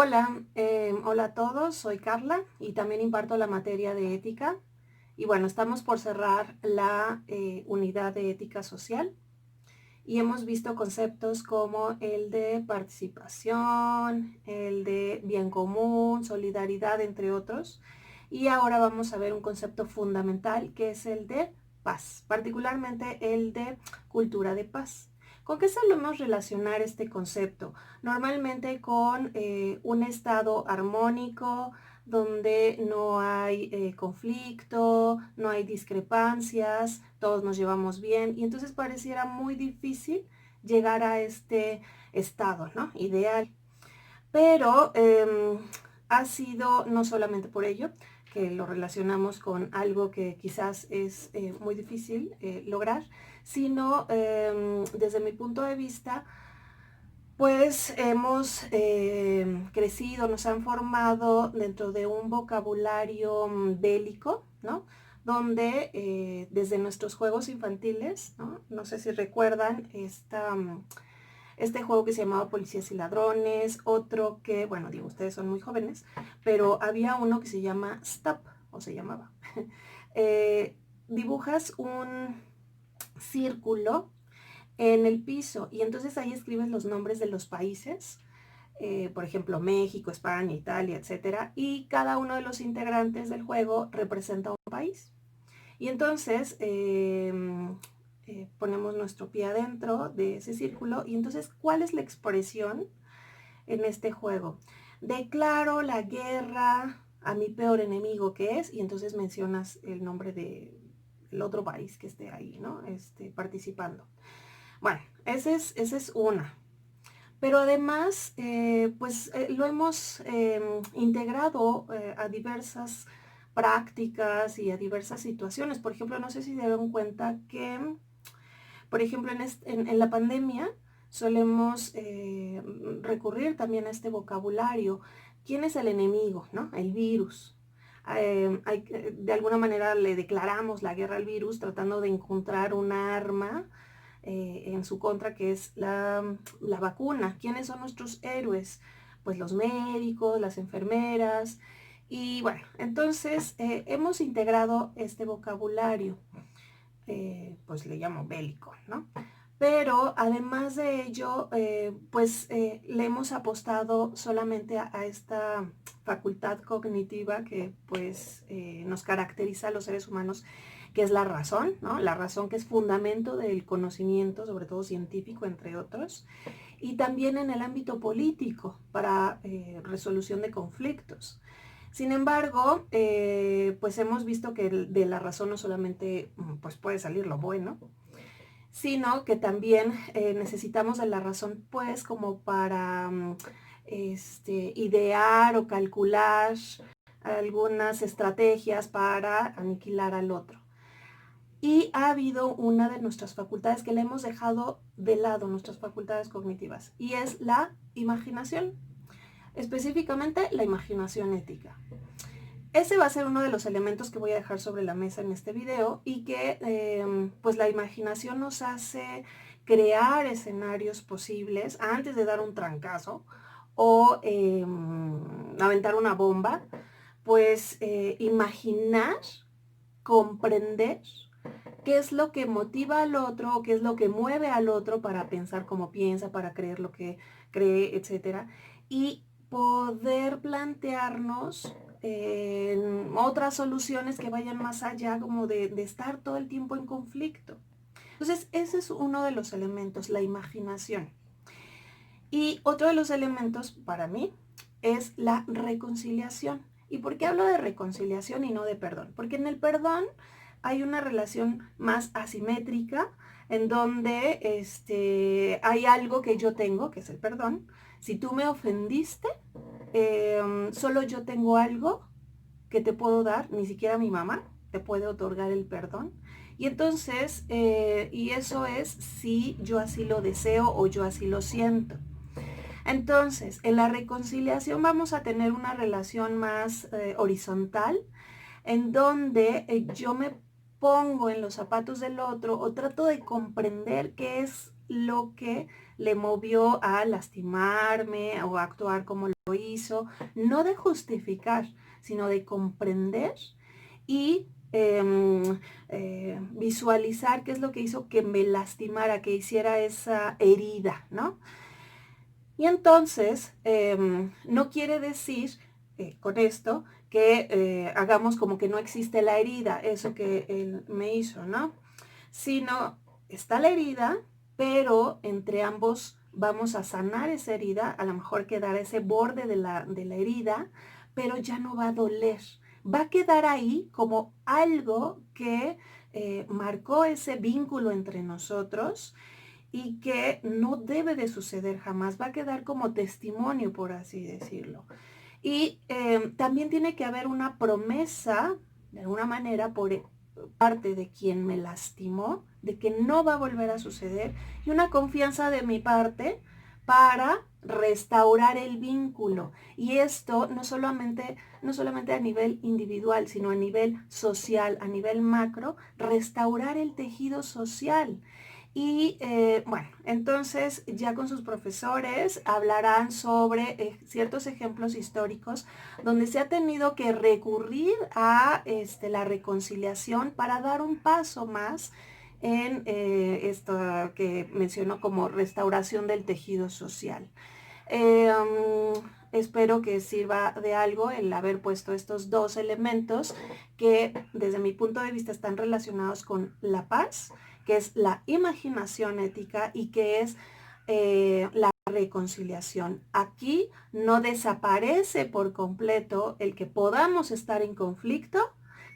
Hola, hola a todos, soy Carla y también imparto la materia de ética. Y bueno, estamos por cerrar la unidad de ética social y hemos visto conceptos como el de participación, el de bien común, solidaridad, entre otros. Y ahora vamos a ver un concepto fundamental que es el de paz, particularmente el de cultura de paz. ¿Con qué solemos relacionar este concepto? Normalmente con un estado armónico, donde no hay conflicto, no hay discrepancias, todos nos llevamos bien y entonces pareciera muy difícil llegar a este estado, ¿no? Ideal. Pero ha sido no solamente por ello, que lo relacionamos con algo que quizás es muy difícil lograr, sino desde mi punto de vista, pues hemos crecido, nos han formado dentro de un vocabulario bélico, ¿no? Donde desde nuestros juegos infantiles, ¿no? No sé si recuerdan este juego que se llamaba Policías y Ladrones, otro que, bueno, digo, ustedes son muy jóvenes, pero había uno que se llama Stop, o se llamaba. Dibujas un círculo en el piso y entonces ahí escribes los nombres de los países, por ejemplo México, España, Italia, etcétera, y cada uno de los integrantes del juego representa un país. Y entonces ponemos nuestro pie adentro de ese círculo y entonces ¿cuál es la expresión en este juego? Declaro la guerra a mi peor enemigo, que es, y entonces mencionas el nombre del otro país que esté ahí, ¿no? Participando. Bueno, esa es una. Pero además, lo hemos integrado a diversas prácticas y a diversas situaciones. Por ejemplo, no sé si se dieron cuenta que, por ejemplo, en la pandemia solemos recurrir también a este vocabulario. ¿Quién es el enemigo? ¿No? El virus. De alguna manera le declaramos la guerra al virus tratando de encontrar un arma en su contra, que es la vacuna. ¿Quiénes son nuestros héroes? Pues los médicos, las enfermeras. Y bueno, entonces hemos integrado este vocabulario, pues le llamo bélico, ¿no? Pero además de ello, le hemos apostado solamente a esta facultad cognitiva que pues nos caracteriza a los seres humanos, que es la razón, ¿no? La razón, que es fundamento del conocimiento, sobre todo científico, entre otros, y también en el ámbito político para resolución de conflictos. Sin embargo, pues hemos visto que de la razón no solamente pues puede salir lo bueno, sino que también necesitamos de la razón pues como para idear o calcular algunas estrategias para aniquilar al otro. Y ha habido una de nuestras facultades que le hemos dejado de lado, nuestras facultades cognitivas, y es la imaginación, específicamente la imaginación ética. Ese va a ser uno de los elementos que voy a dejar sobre la mesa en este video y que pues la imaginación nos hace crear escenarios posibles antes de dar un trancazo o aventar una bomba, pues imaginar, comprender qué es lo que motiva al otro, qué es lo que mueve al otro para pensar como piensa, para creer lo que cree, etcétera, y poder plantearnos otras soluciones que vayan más allá como de estar todo el tiempo en conflicto. Entonces, ese es uno de los elementos, la imaginación. Y otro de los elementos para mí es la reconciliación. ¿Y por qué hablo de reconciliación y no de perdón? Porque en el perdón hay una relación más asimétrica en donde hay algo que yo tengo, que es el perdón. Si tú me ofendiste, solo yo tengo algo que te puedo dar, ni siquiera mi mamá te puede otorgar el perdón. Y entonces, y eso es si yo así lo deseo o yo así lo siento. Entonces, en la reconciliación vamos a tener una relación más horizontal, en donde yo me pongo en los zapatos del otro o trato de comprender qué es lo que le movió a lastimarme o a actuar como lo hizo, no de justificar, sino de comprender y visualizar qué es lo que hizo que me lastimara, que hiciera esa herida, ¿no? Y entonces, no quiere decir con esto que hagamos como que no existe la herida, eso que él me hizo, ¿no? Sino está la herida, pero entre ambos vamos a sanar esa herida, a lo mejor quedará ese borde de la herida, pero ya no va a doler. Va a quedar ahí como algo que marcó ese vínculo entre nosotros y que no debe de suceder jamás, va a quedar como testimonio, por así decirlo. Y también tiene que haber una promesa, de alguna manera, por parte de quien me lastimó, de que no va a volver a suceder, y una confianza de mi parte para restaurar el vínculo. Y esto no solamente a nivel individual, sino a nivel social, a nivel macro, restaurar el tejido social. Y bueno, entonces ya con sus profesores hablarán sobre ciertos ejemplos históricos donde se ha tenido que recurrir a la reconciliación para dar un paso más en esto que mencionó como restauración del tejido social. Espero que sirva de algo el haber puesto estos dos elementos que desde mi punto de vista están relacionados con la paz, que es la imaginación ética y que es la reconciliación. Aquí no desaparece por completo el que podamos estar en conflicto,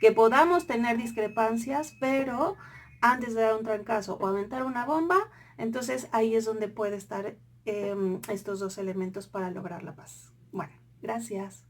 que podamos tener discrepancias, pero antes de dar un trancazo o aventar una bomba, entonces ahí es donde puede estar estos dos elementos para lograr la paz. Bueno, gracias.